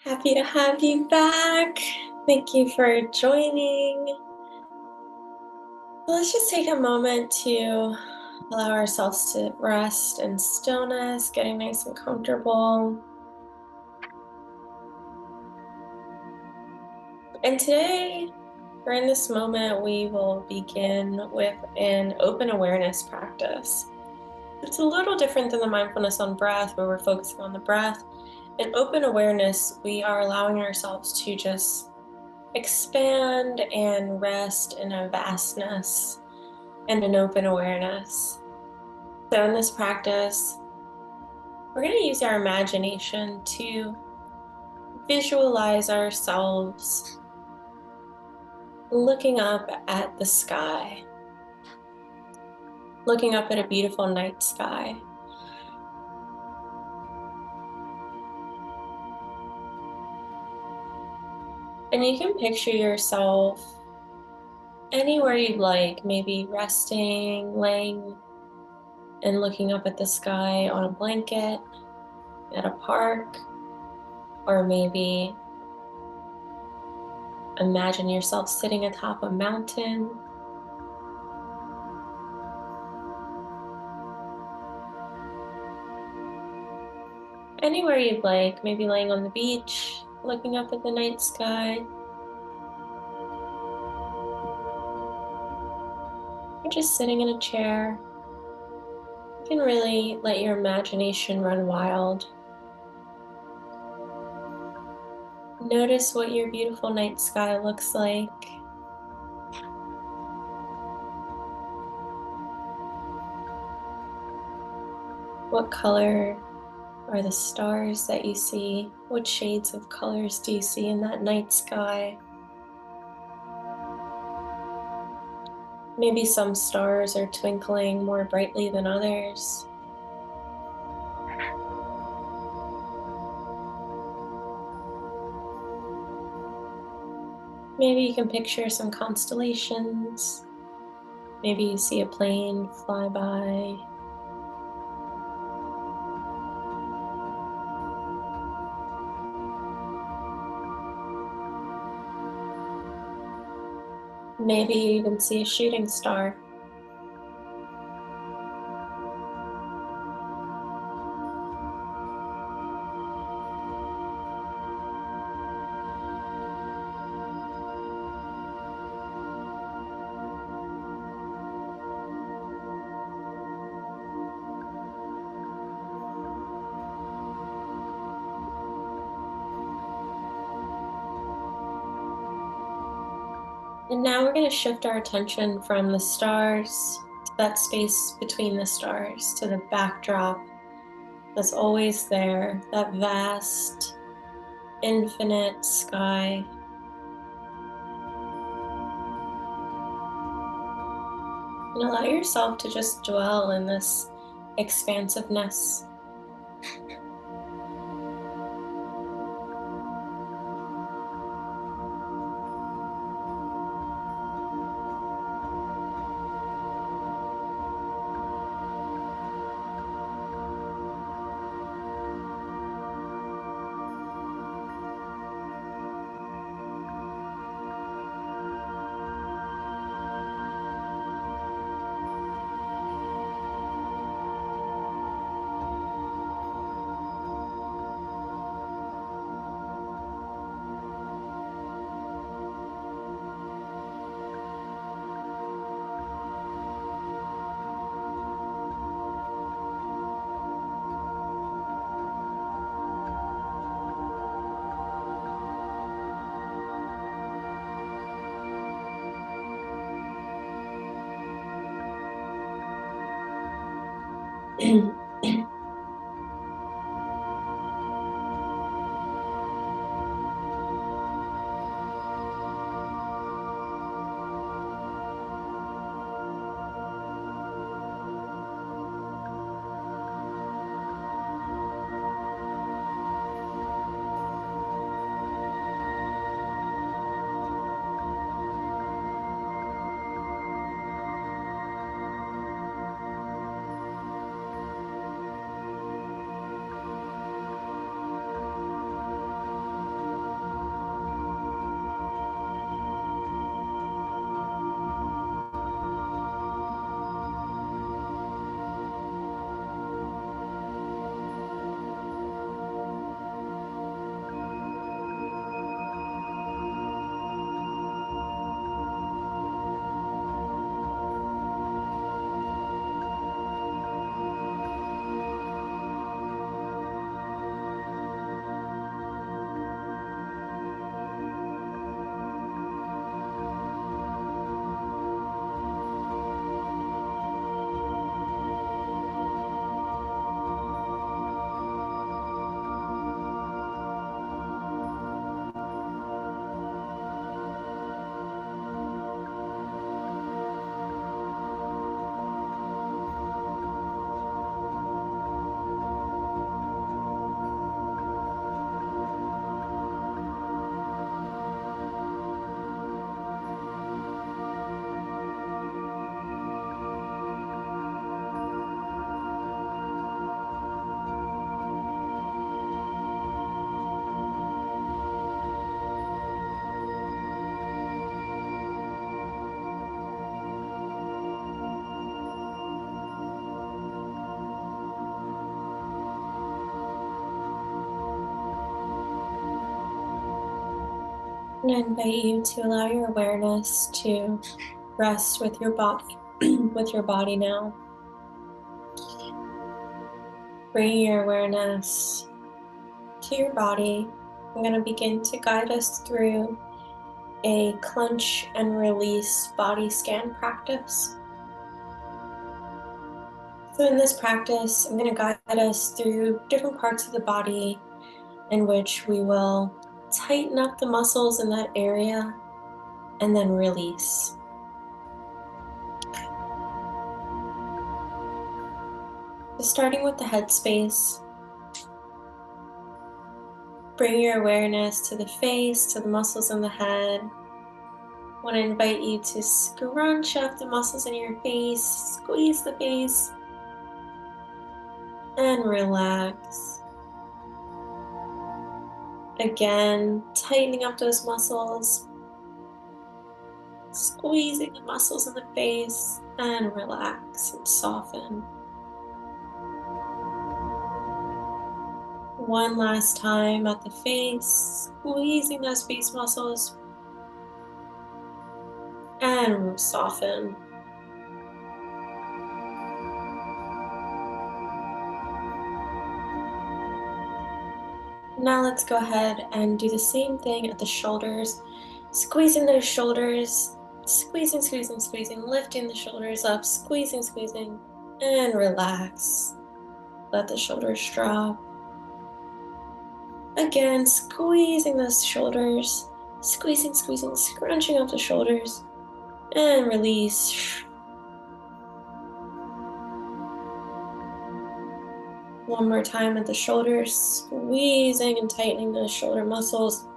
Happy to have you back. Thank you for joining. Let's just take a moment to allow ourselves to rest in stillness, getting nice and comfortable. And today, or in this moment, we will begin with an open awareness practice. It's a little different than the mindfulness on breath, where we're focusing on the breath. In open awareness, we are allowing ourselves to just expand and rest in a vastness and an open awareness. So in this practice, we're going to use our imagination to visualize ourselves looking up at the sky, looking up at a beautiful night sky. And you can picture yourself anywhere you'd like, maybe resting, laying, and looking up at the sky on a blanket, at a park, or maybe imagine yourself sitting atop a mountain. Anywhere you'd like, maybe laying on the beach, looking up at the night sky, or just sitting in a chair. You can really let your imagination run wild. Notice what your beautiful night sky looks like. What color are the stars that you see? What shades of colors do you see in that night sky? Maybe some stars are twinkling more brightly than others. Maybe you can picture some constellations. Maybe you see a plane fly by. Maybe you even see a shooting star. And now we're going to shift our attention from the stars to that space between the stars, to the backdrop that's always there, that vast, infinite sky. And allow yourself to just dwell in this expansiveness. And I invite you to allow your awareness to rest with your body, with your body now. Bring your awareness to your body. I'm going to begin to guide us through a clench and release body scan practice. So in this practice, I'm going to guide us through different parts of the body in which we will tighten up the muscles in that area and then release. So starting with the head space, bring your awareness to the face, to the muscles in the head. I want to invite you to scrunch up the muscles in your face, squeeze the face, and relax. Again, tightening up those muscles, squeezing the muscles in the face, and relax and soften. One last time at the face, squeezing those face muscles, and soften. Now let's go ahead and do the same thing at the shoulders. Squeezing those shoulders, squeezing, squeezing, squeezing, lifting the shoulders up, squeezing, squeezing, and relax. Let the shoulders drop. Again, squeezing those shoulders, squeezing, squeezing, scrunching up the shoulders, and release. One more time at the shoulders, squeezing and tightening those shoulder muscles,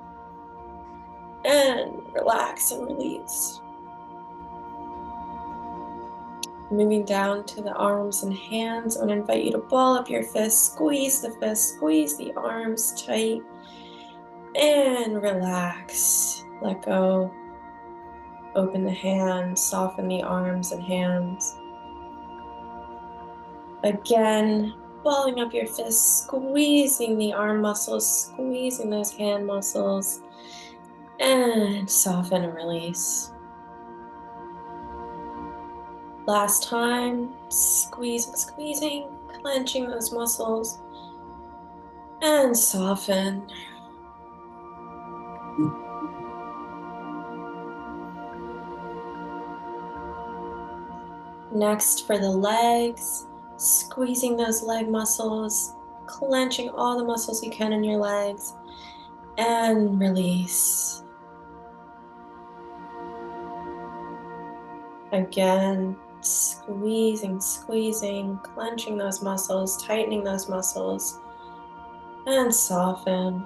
and relax and release. Moving down to the arms and hands, I'm going to invite you to ball up your fists, squeeze the arms tight, and relax. Let go. Open the hands, soften the arms and hands. Again, balling up your fists, squeezing the arm muscles, squeezing those hand muscles, and soften and release. Last time, squeezing, squeezing, clenching those muscles, and soften. Next, for the legs, squeezing those leg muscles, clenching all the muscles you can in your legs, and release. Again, squeezing, squeezing, clenching those muscles, tightening those muscles, and soften.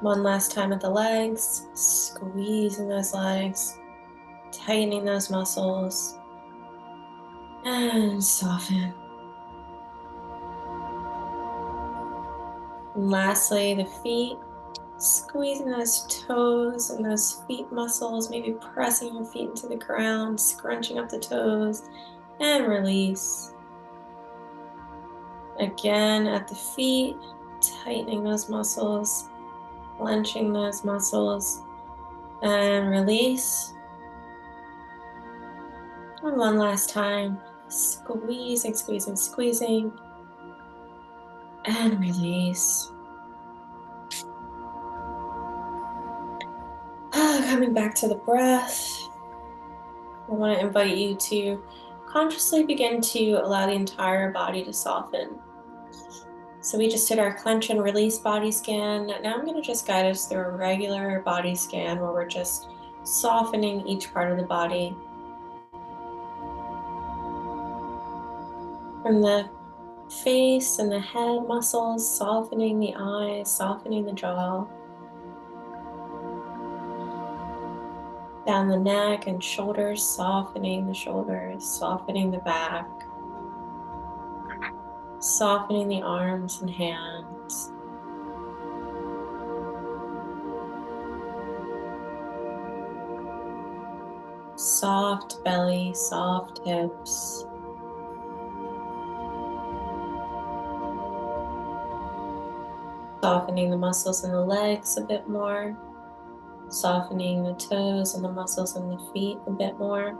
One last time at the legs, squeezing those legs, tightening those muscles, and soften. And lastly, the feet, squeezing those toes and those feet muscles, maybe pressing your feet into the ground, scrunching up the toes, and release. Again, at the feet, tightening those muscles, clenching those muscles, and release. And one last time, squeezing, squeezing, squeezing, and release. Coming back to the breath, I want to invite you to consciously begin to allow the entire body to soften. So we just did our clench and release body scan. Now I'm going to just guide us through a regular body scan where we're just softening each part of the body. From the face and the head muscles, softening the eyes, softening the jaw. Down the neck and shoulders, softening the shoulders, softening the back. Softening the arms and hands. Soft belly, soft hips. Softening the muscles in the legs a bit more. Softening the toes and the muscles in the feet a bit more.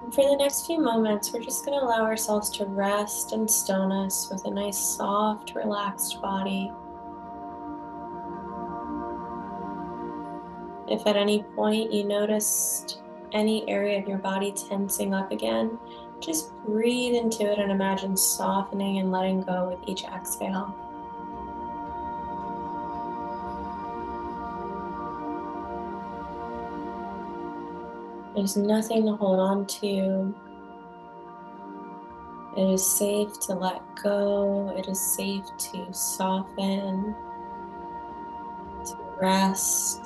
And for the next few moments, we're just going to allow ourselves to rest and stillness with a nice, soft, relaxed body. If at any point you noticed any area of your body tensing up again, just breathe into it and imagine softening and letting go with each exhale. There's nothing to hold on to. It is safe to let go. It is safe to soften, to rest.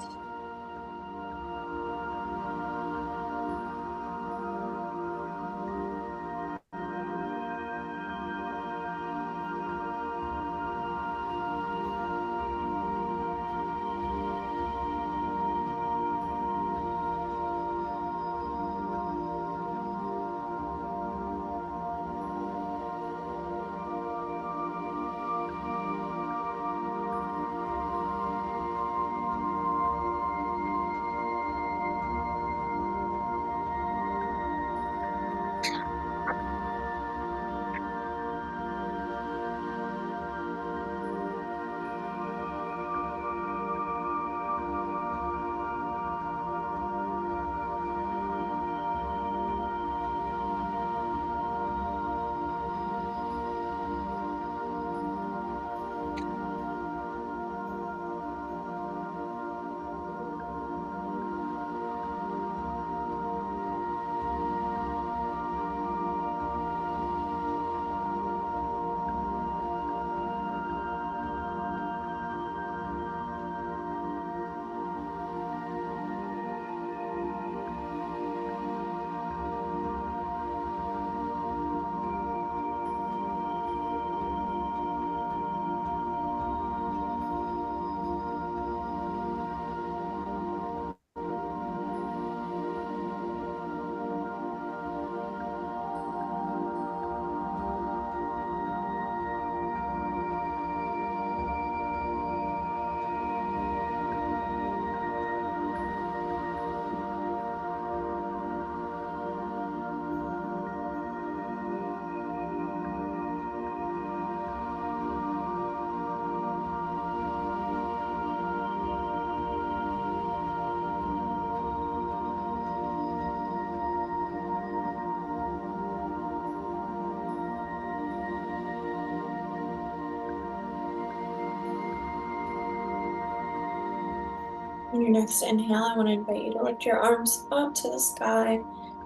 On your next inhale, I want to invite you to lift your arms up to the sky.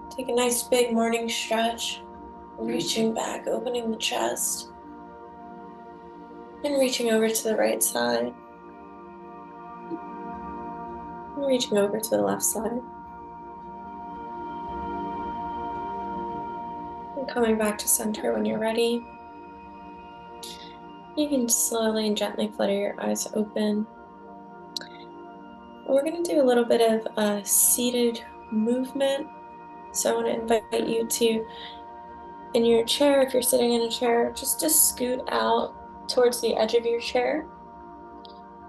Take a nice big morning stretch, reaching back, opening the chest, and reaching over to the right side, and reaching over to the left side. And coming back to center when you're ready. You can slowly and gently flutter your eyes open. We're going to do a little bit of a seated movement. So I want to invite you to, in your chair, if you're sitting in a chair, just to scoot out towards the edge of your chair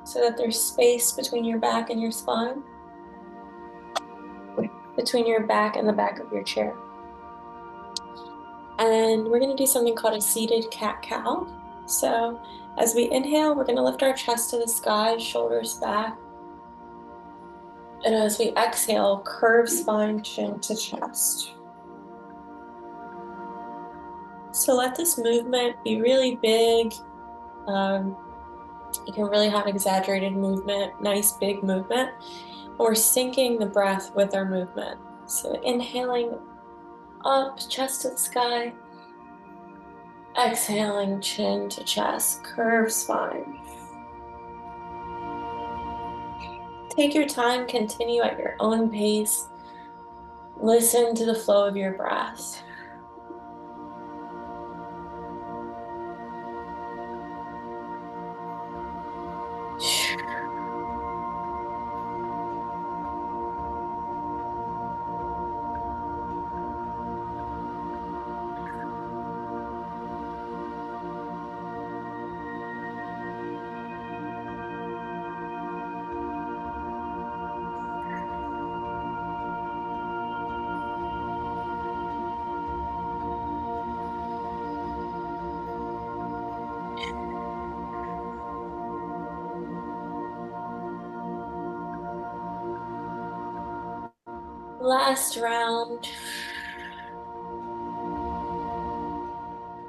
so that there's space between your back and your spine, between your back and the back of your chair. And we're going to do something called a seated cat-cow. So as we inhale, we're going to lift our chest to the sky, shoulders back. And as we exhale, curve spine, chin to chest. So let this movement be really big. You can really have exaggerated movement, nice big movement. We're syncing the breath with our movement. So inhaling up, chest to the sky. Exhaling, chin to chest, curve spine. Take your time, continue at your own pace. Listen to the flow of your breath. Last round.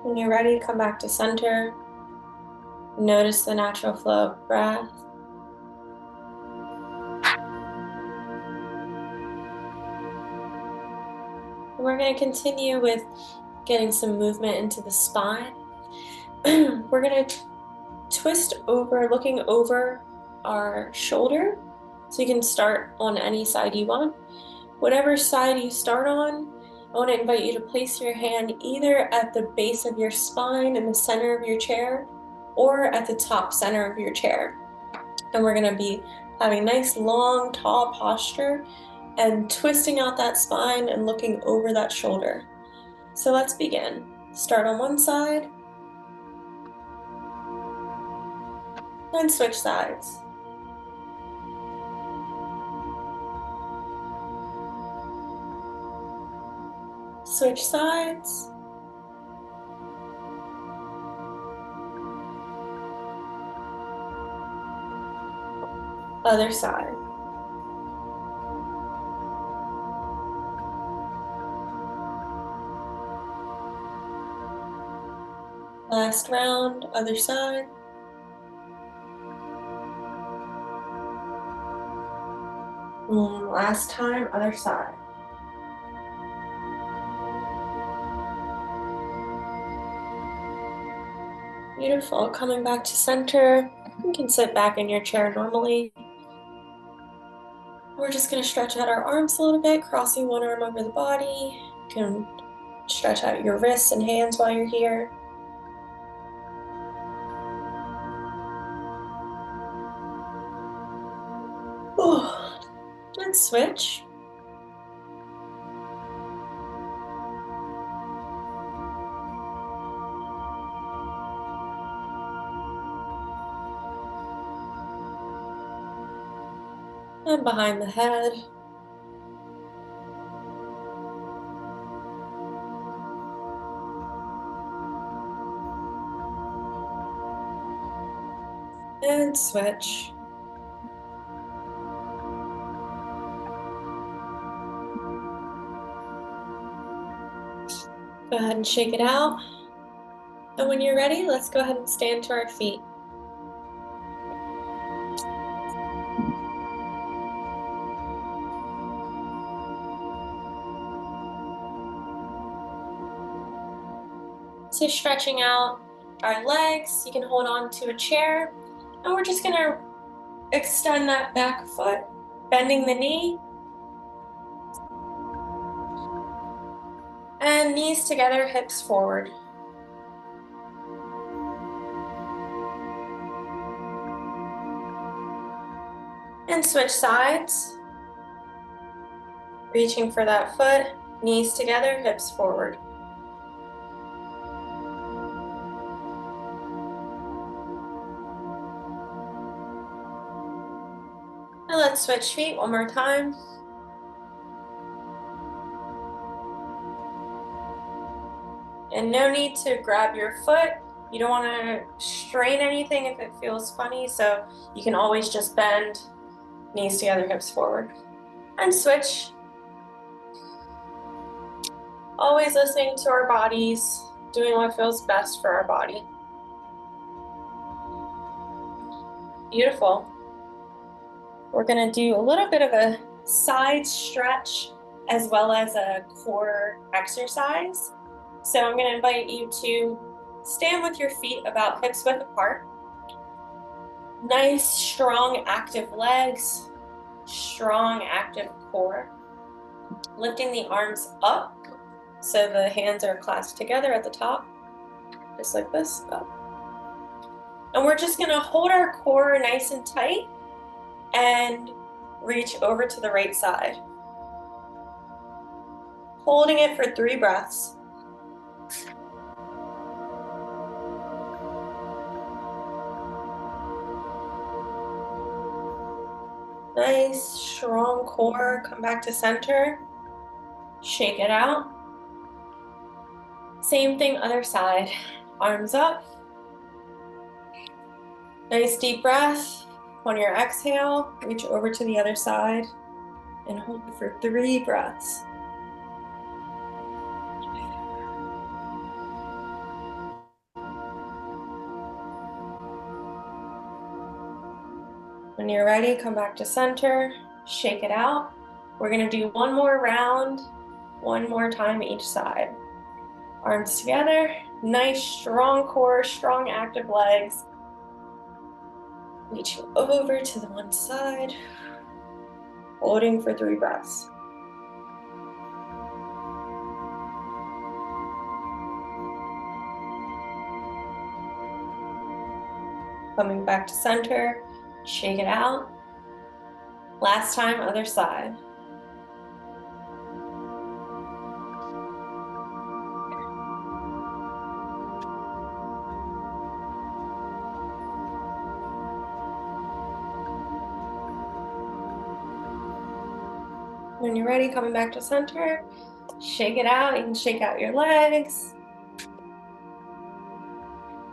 When you're ready, come back to center. Notice the natural flow of breath. We're going to continue with getting some movement into the spine. We're going to twist over, looking over our shoulder. So you can start on any side you want. Whatever side you start on, I want to invite you to place your hand either at the base of your spine in the center of your chair or at the top center of your chair. And we're going to be having nice, long, tall posture and twisting out that spine and looking over that shoulder. So let's begin. Start on one side, then switch sides. Switch sides. Other side. Last round, other side. Last time, other side. Beautiful. Coming back to center. You can sit back in your chair normally. We're just going to stretch out our arms a little bit, crossing one arm over the body. You can stretch out your wrists and hands while you're here. And switch. And behind the head. And switch. Go ahead and shake it out. And when you're ready, let's go ahead and stand to our feet. So stretching out our legs, you can hold on to a chair, and we're just gonna extend that back foot, bending the knee, and knees together, hips forward. And switch sides, reaching for that foot, knees together, hips forward. And let's switch feet one more time. And no need to grab your foot. You don't want to strain anything if it feels funny, so you can always just bend, knees together, hips forward. And switch. Always listening to our bodies, doing what feels best for our body. Beautiful. We're going to do a little bit of a side stretch as well as a core exercise. So I'm going to invite you to stand with your feet about hips width apart. Nice, strong, active legs, strong, active core. Lifting the arms up so the hands are clasped together at the top, just like this, up. And we're just going to hold our core nice and tight and reach over to the right side. Holding it for 3 breaths. Nice, strong core. Come back to center. Shake it out. Same thing, other side. Arms up. Nice deep breath. On your exhale, reach over to the other side. and hold for 3 breaths. When you're ready, come back to center, shake it out. We're gonna do one more round, one more time each side. Arms together, nice strong core, strong active legs. Reaching over to the one side, holding for 3 breaths. Coming back to center, shake it out. Last time, other side. When you're ready, coming back to center, shake it out. You can shake out your legs.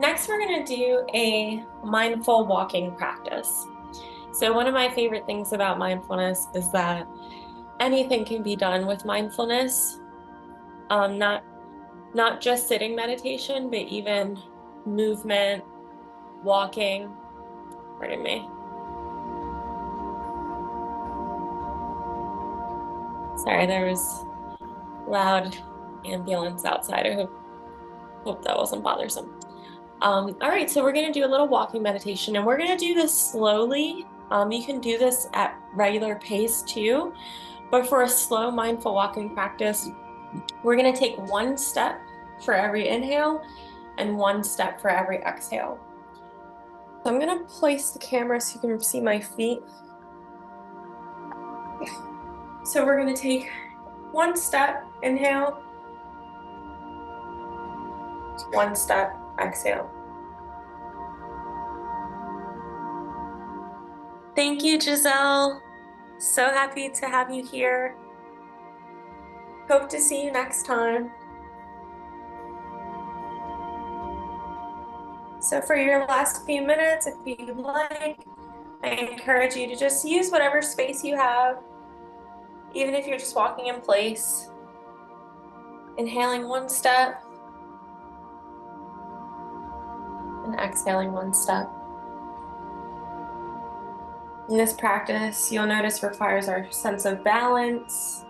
Next, we're gonna do a mindful walking practice. So one of my favorite things about mindfulness is that anything can be done with mindfulness. Not just sitting meditation, but even movement, walking. Pardon me. Sorry, there was loud ambulance outside. I hope that wasn't bothersome. All right, so we're gonna do a little walking meditation, and we're gonna do this slowly. You can do this at regular pace too, but for a slow mindful walking practice, we're gonna take 1 step for every inhale and 1 step for every exhale. So I'm gonna place the camera so you can see my feet. So we're gonna take 1 step, inhale, 1 step, exhale. Thank you, Giselle. So happy to have you here. Hope to see you next time. So for your last few minutes, if you'd like, I encourage you to just use whatever space you have, even if you're just walking in place. Inhaling 1 step and exhaling 1 step. In this practice, you'll notice requires our sense of balance,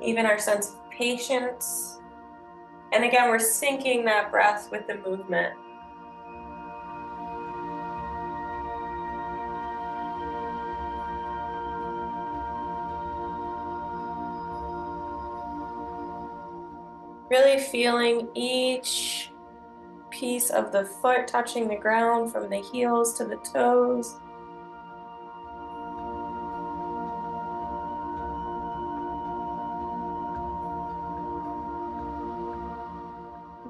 even our sense of patience. And again, we're syncing that breath with the movement. Really feeling each piece of the foot touching the ground from the heels to the toes.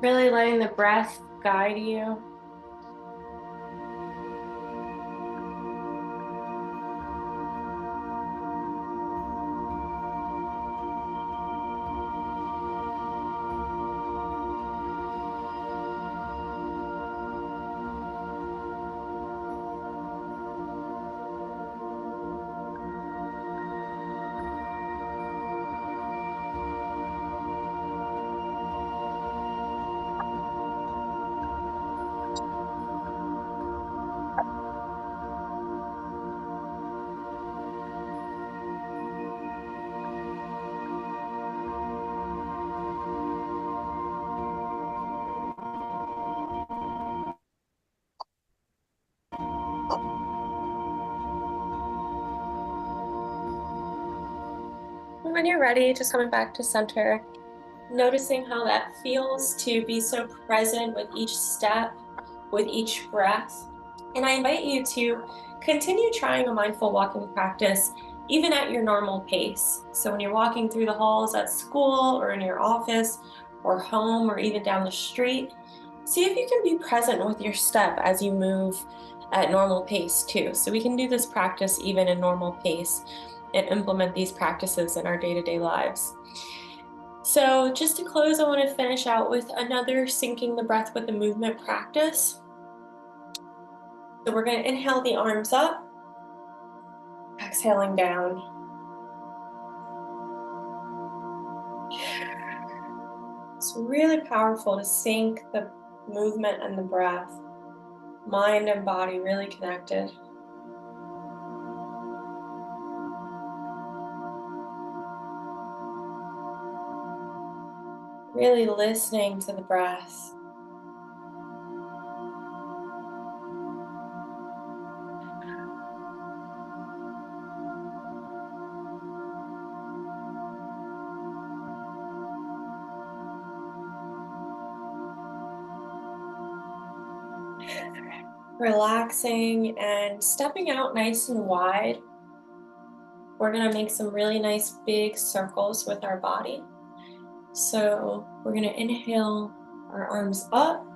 Really letting the breath guide you. When you're ready, just coming back to center, noticing how that feels to be so present with each step, with each breath. And I invite you to continue trying a mindful walking practice even at your normal pace. So when you're walking through the halls at school or in your office or home or even down the street, see if you can be present with your step as you move at normal pace too. So we can do this practice even in normal pace and implement these practices in our day-to-day lives. So just to close, I want to finish out with another syncing the breath with the movement practice. So we're going to inhale the arms up, exhaling down. It's really powerful to sync the movement and the breath, mind and body really connected. Really listening to the breath. Relaxing and stepping out nice and wide. We're going to make some really nice big circles with our body. So we're going to inhale our arms up.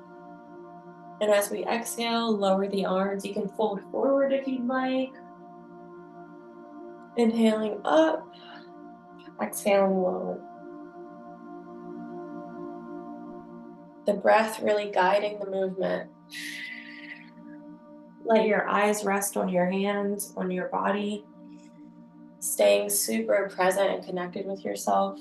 And as we exhale, lower the arms. You can fold forward if you'd like. Inhaling up, exhaling lower. The breath really guiding the movement. Let your eyes rest on your hands, on your body, staying super present and connected with yourself.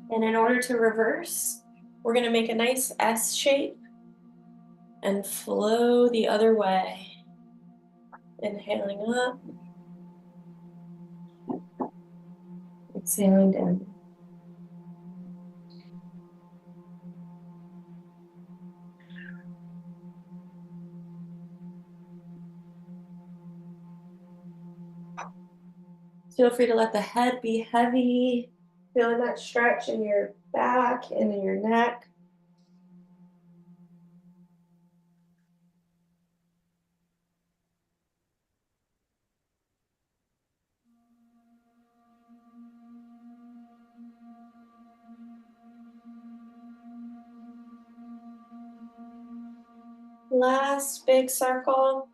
And in order to reverse, we're going to make a nice S shape and flow the other way. Inhaling up, exhaling down. Feel free to let the head be heavy, feeling that stretch in your back and in your neck. Last big circle.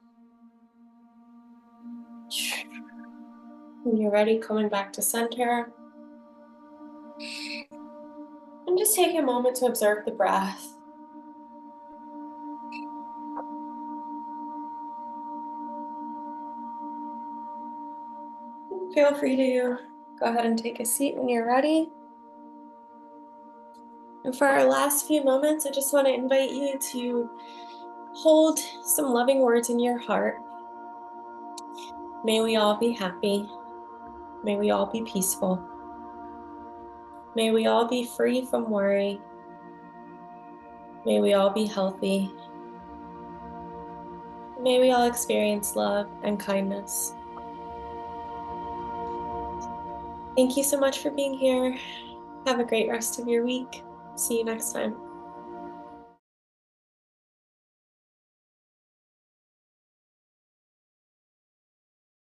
When you're ready, coming back to center. And just take a moment to observe the breath. Feel free to go ahead and take a seat when you're ready. And for our last few moments, I just want to invite you to hold some loving words in your heart. May we all be happy. May we all be peaceful. May we all be free from worry. May we all be healthy. May we all experience love and kindness. Thank you so much for being here. Have a great rest of your week. See you next time.